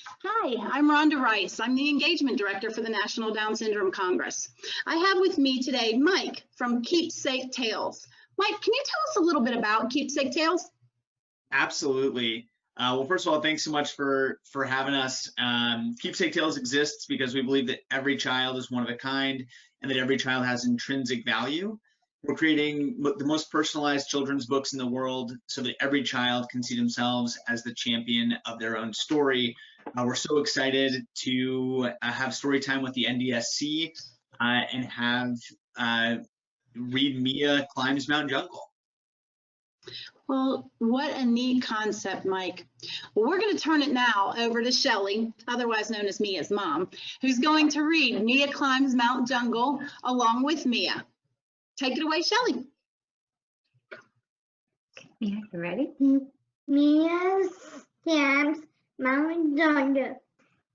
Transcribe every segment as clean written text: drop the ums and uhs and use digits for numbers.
Hi, I'm Rhonda Rice. I'm the Engagement Director for the National Down Syndrome Congress. I have with me today Mike from Keepsake Tales. Mike, can you tell us a little bit about Keepsake Tales? Absolutely. Well, first of all, thanks so much for having us. Keepsake Tales exists because we believe that every child is one of a kind and that every child has intrinsic value. We're creating the most personalized children's books in the world so that every child can see themselves as the champion of their own story. We're so excited to have story time with the NDSC and have read Mia Climbs Mount Jungle. Well, what a neat concept, Mike. Well, we're going to turn it now over to Shelley, otherwise known as Mia's mom, who's going to read Mia Climbs Mount Jungle along with Mia. Take it away, Shelley. Mia, you ready? Mia climbs Mount Jungle.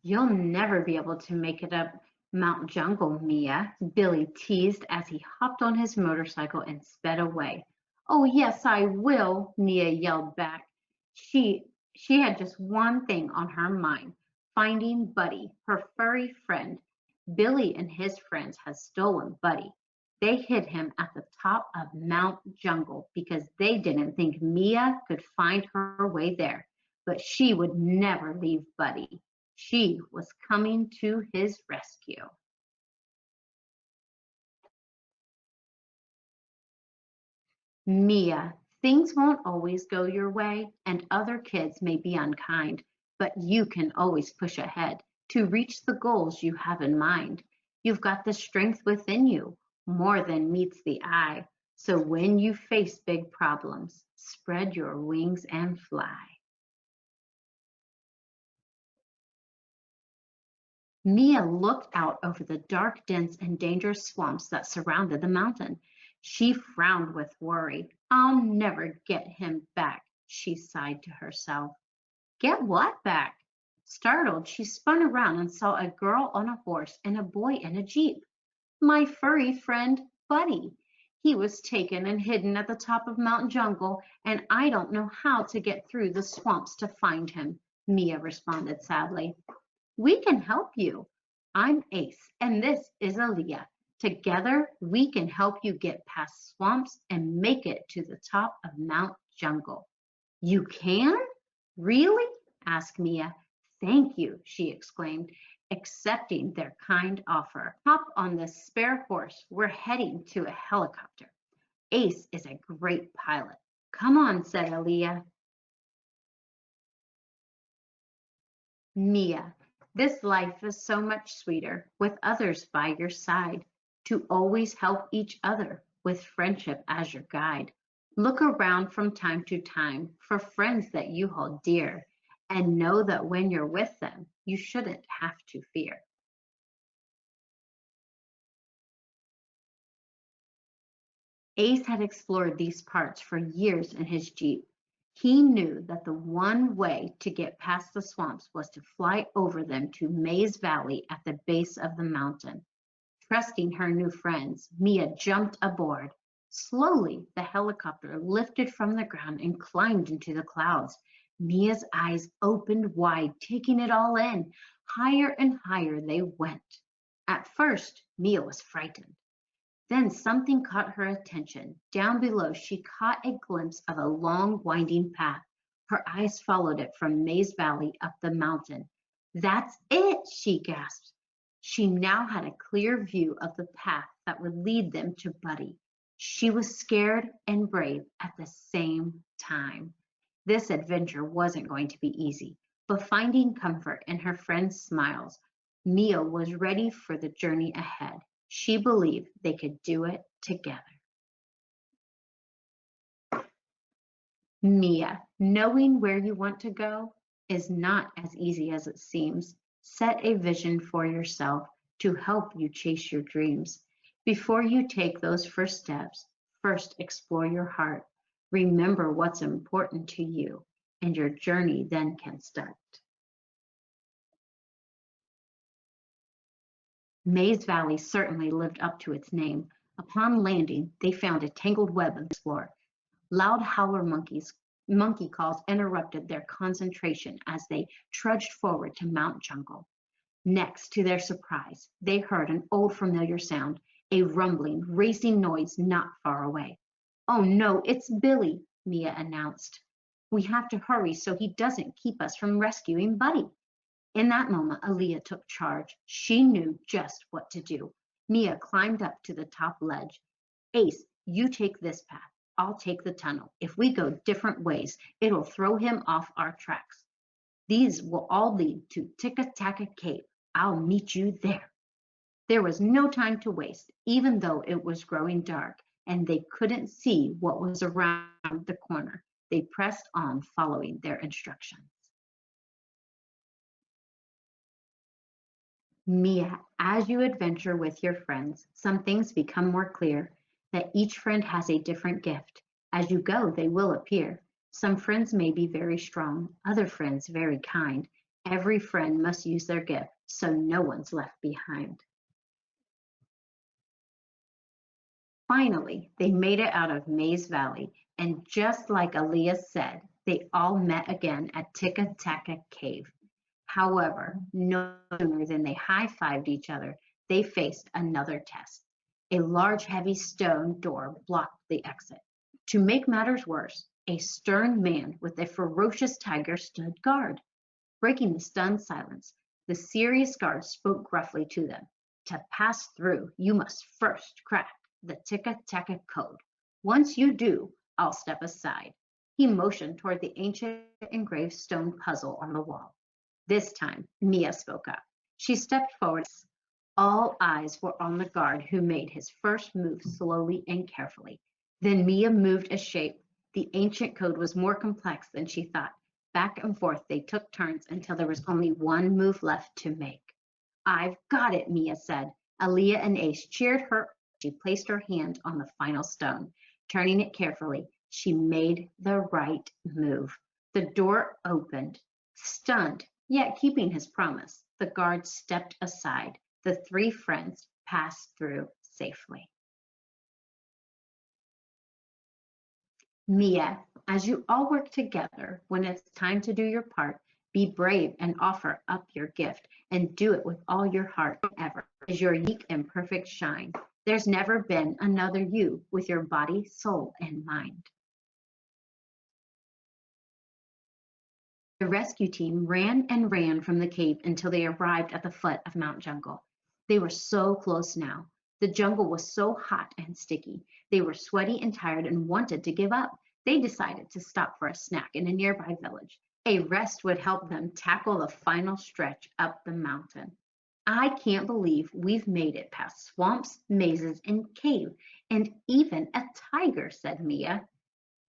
You'll never be able to make it up Mount Jungle, Mia, Billy teased as he hopped on his motorcycle and sped away. Oh, yes, I will, Mia yelled back. She had just one thing on her mind, finding Buddy, her furry friend. Billy and his friends had stolen Buddy. They hid him at the top of Mount Jungle because they didn't think Mia could find her way there. But she would never leave Buddy. She was coming to his rescue. Mia, things won't always go your way, and other kids may be unkind, but you can always push ahead to reach the goals you have in mind. You've got the strength within you, more than meets the eye. So when you face big problems, spread your wings and fly. Mia looked out over the dark, dense, and dangerous swamps that surrounded the mountain. She frowned with worry. I'll never get him back, she sighed to herself. Get what back? Startled, she spun around and saw a girl on a horse and a boy in a jeep. My furry friend, Buddy. He was taken and hidden at the top of Mount Jungle, and I don't know how to get through the swamps to find him, Mia responded sadly. We can help you. I'm Ace, and this is Aaliyah. Together, we can help you get past swamps and make it to the top of Mount Jungle. You can? Really? Asked Mia. Thank you, she exclaimed, accepting their kind offer. Hop on this spare horse. We're heading to a helicopter. Ace is a great pilot. Come on, said Aaliyah. Mia, this life is so much sweeter with others by your side, to always help each other with friendship as your guide. Look around from time to time for friends that you hold dear, and know that when you're with them, you shouldn't have to fear. Ace had explored these parts for years in his Jeep. He knew that the one way to get past the swamps was to fly over them to Maze Valley at the base of the mountain. Trusting her new friends, Mia jumped aboard. Slowly, the helicopter lifted from the ground and climbed into the clouds. Mia's eyes opened wide, taking it all in. Higher and higher they went. At first, Mia was frightened. Then something caught her attention. Down below, she caught a glimpse of a long, winding path. Her eyes followed it from Maze Valley up the mountain. That's it, she gasped. She now had a clear view of the path that would lead them to Buddy. She was scared and brave at the same time. This adventure wasn't going to be easy, but finding comfort in her friends' smiles, Mia was ready for the journey ahead. She believed they could do it together. Mia, knowing where you want to go is not as easy as it seems. Set a vision for yourself to help you chase your dreams. Before you take those first steps, first explore your heart. Remember what's important to you, and your journey then can start. Maze Valley certainly lived up to its name. Upon landing, they found a tangled web of explore. Loud howler monkeys monkey calls interrupted their concentration as they trudged forward to Mount Jungle. Next, to their surprise, they heard an old familiar sound, a rumbling, racing noise not far away. "Oh no, it's Billy," Mia announced. "We have to hurry so he doesn't keep us from rescuing Buddy." In that moment, Aaliyah took charge. She knew just what to do. Mia climbed up to the top ledge. "Ace, you take this path. I'll take the tunnel. If we go different ways, it'll throw him off our tracks. These will all lead to Ticka-Tacka Cave. I'll meet you there." There was no time to waste, even though it was growing dark and they couldn't see what was around the corner. They pressed on, following their instructions. Mia, as you adventure with your friends, some things become more clear, that each friend has a different gift. As you go, they will appear. Some friends may be very strong, other friends very kind. Every friend must use their gift, so no one's left behind. Finally, they made it out of Maze Valley, and just like Aaliyah said, they all met again at Ticka-Tacka Cave. However, no sooner than they high-fived each other, they faced another test. A large, heavy stone door blocked the exit. To make matters worse, a stern man with a ferocious tiger stood guard. Breaking the stunned silence, the serious guard spoke gruffly to them. "To pass through, you must first crack the Ticka-Tacka code. Once you do, I'll step aside." He motioned toward the ancient engraved stone puzzle on the wall. This time, Mia spoke up. She stepped forward. All eyes were on the guard, who made his first move slowly and carefully. Then Mia moved a shape. The ancient code was more complex than she thought. Back and forth they took turns until there was only one move left to make. "I've got it," Mia said. Aaliyah and Ace cheered her. She placed her hand on the final stone. Turning it carefully, she made the right move. The door opened. Stunned, yet keeping his promise, the guard stepped aside. The three friends passed through safely. Mia, as you all work together, when it's time to do your part, be brave and offer up your gift, and do it with all your heart. Ever is your unique and perfect shine. There's never been another you with your body, soul, and mind. The rescue team ran and ran from the cave until they arrived at the foot of Mount Jungle. They were so close now. The jungle was so hot and sticky. They were sweaty and tired and wanted to give up. They decided to stop for a snack in a nearby village. A rest would help them tackle the final stretch up the mountain. "I can't believe we've made it past swamps, mazes, and cave, and even a tiger," said Mia.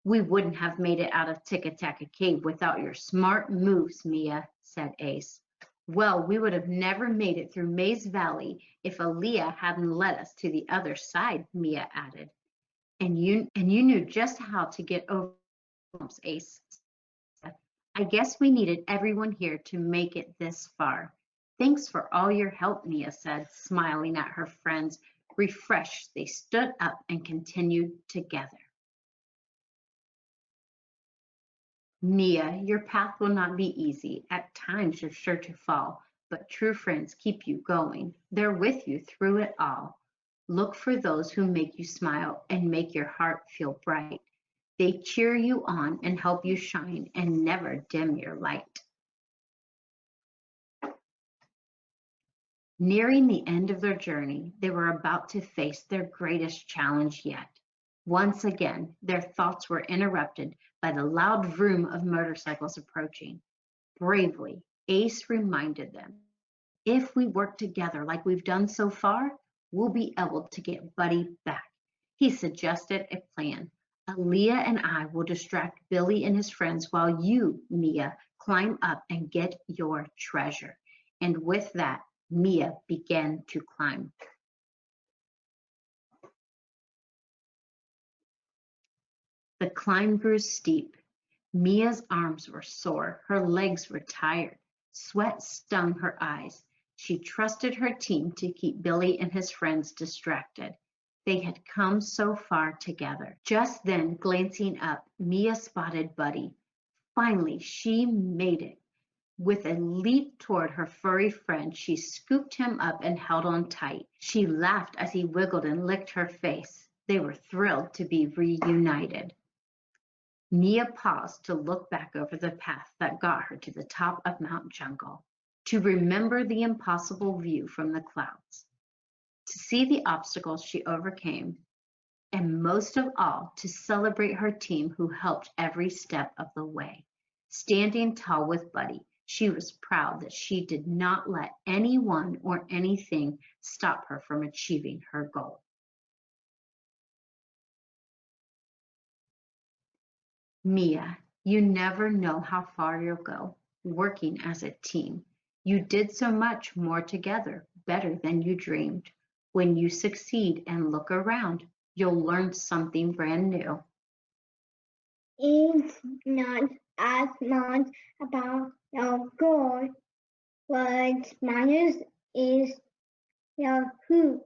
"We wouldn't have made it out of Ticka-Tacka Cave without your smart moves, Mia," said Ace. "Well, we would have never made it through Maze Valley if Aaliyah hadn't led us to the other side," Mia added. And you knew just how to get over swamps, Ace. "I guess we needed everyone here to make it this far." "Thanks for all your help," Mia said, smiling at her friends. Refreshed, they stood up and continued together. "Mia, your path will not be easy. At times you're sure to fall, but true friends keep you going. They're with you through it all. Look for those who make you smile and make your heart feel bright. They cheer you on and help you shine and never dim your light." Nearing the end of their journey, they were about to face their greatest challenge yet. Once again, their thoughts were interrupted by the loud vroom of motorcycles approaching. Bravely, Ace reminded them, "If we work together like we've done so far, we'll be able to get Buddy back." He suggested a plan. "Aaliyah and I will distract Billy and his friends while you, Mia, climb up and get your treasure." And with that, Mia began to climb. The climb grew steep. Mia's arms were sore, her legs were tired. Sweat stung her eyes. She trusted her team to keep Billy and his friends distracted. They had come so far together. Just then, glancing up, Mia spotted Buddy. Finally, she made it. With a leap toward her furry friend, she scooped him up and held on tight. She laughed as he wiggled and licked her face. They were thrilled to be reunited. Mia paused to look back over the path that got her to the top of Mount Jungle, to remember the impossible view from the clouds, to see the obstacles she overcame, and most of all, to celebrate her team who helped every step of the way. Standing tall with Buddy, she was proud that she did not let anyone or anything stop her from achieving her goal. Mia, you never know how far you'll go working as a team. You did so much more together, better than you dreamed. When you succeed and look around, you'll learn something brand new. It's not as much about your goal. What matters is your who.